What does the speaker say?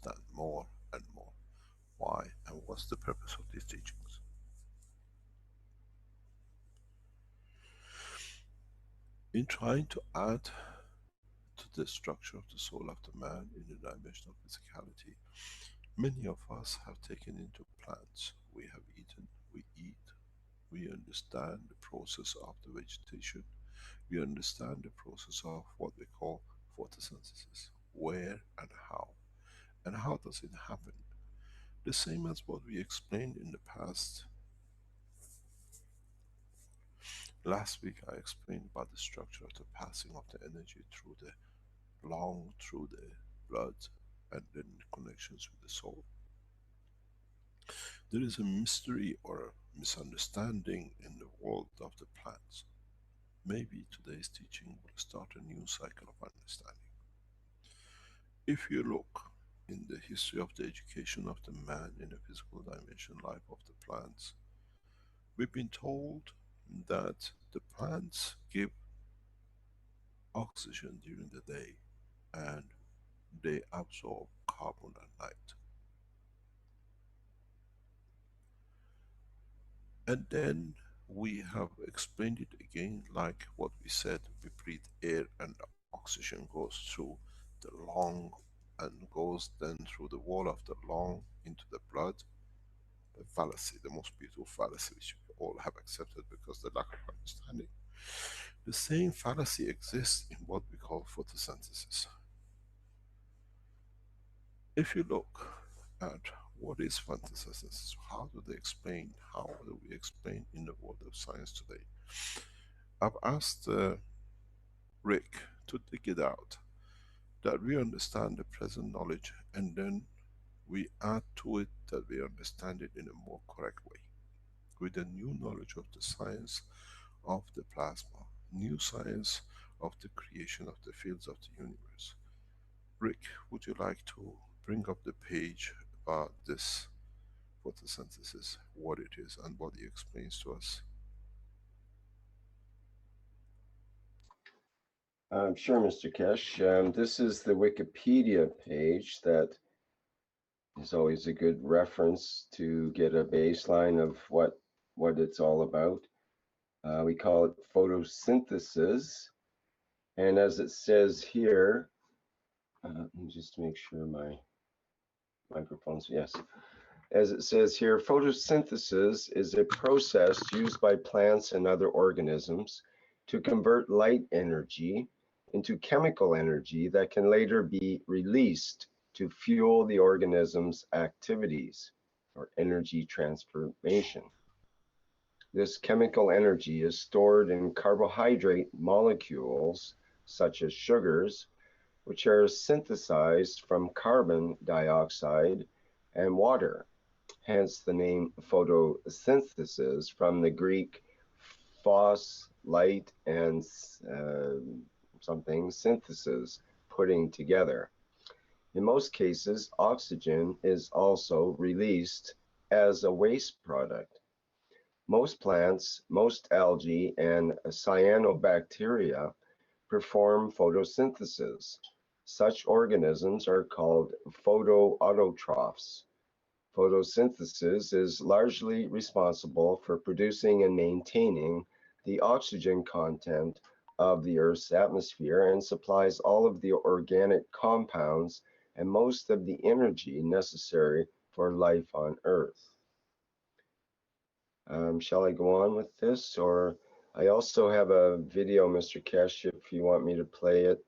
understand more and more. Why and what's the purpose of these teachings? In trying to add to the structure of the soul of the man in the dimension of physicality, many of us have taken into plants. We have eaten, we eat, we understand the process of the vegetation, we understand the process of what we call photosynthesis. Where and how does it happen? The same as what we explained in the past. Last week I explained about the structure of the passing of the energy through the lung, through the blood, and then connections with the soul. There is a mystery or a misunderstanding in the world of the plants. Maybe today's teaching will start a new cycle of understanding. If you look in the history of the education of the man in the physical dimension life of the plants, we've been told that the plants give oxygen during the day and they absorb carbon at night. And then we have explained it again like what we said, we breathe air and the oxygen goes through the lung and goes then through the wall of the lung into the blood. The fallacy, the most beautiful fallacy which we all have accepted because of the lack of understanding. The same fallacy exists in what we call photosynthesis. If you look at what is photosynthesis, how do they explain, how do we explain in the world of science today? I've asked Rick to dig it out, that we understand the present knowledge and then we add to it that we understand it in a more correct way. With the new knowledge of the science of the plasma, new science of the creation of the fields of the universe. Rick, would you like to bring up the page about this photosynthesis, what it is and what he explains to us? Sure, Mr. Kesh. This is the Wikipedia page that is always a good reference to get a baseline of what it's all about. We call it photosynthesis. And as it says here, let me just make sure my microphone's, yes. As it says here, photosynthesis is a process used by plants and other organisms to convert light energy into chemical energy that can later be released to fuel the organism's activities or energy transformation. This chemical energy is stored in carbohydrate molecules such as sugars, which are synthesized from carbon dioxide and water. Hence the name photosynthesis from the Greek phos, light, and something, synthesis, putting together. In most cases, oxygen is also released as a waste product. Most plants, most algae, and cyanobacteria perform photosynthesis. Such organisms are called photoautotrophs. Photosynthesis is largely responsible for producing and maintaining the oxygen content of the Earth's atmosphere and supplies all of the organic compounds and most of the energy necessary for life on Earth. Shall I go on with this? Or I also have a video, Mr. Kesh, if you want me to play it.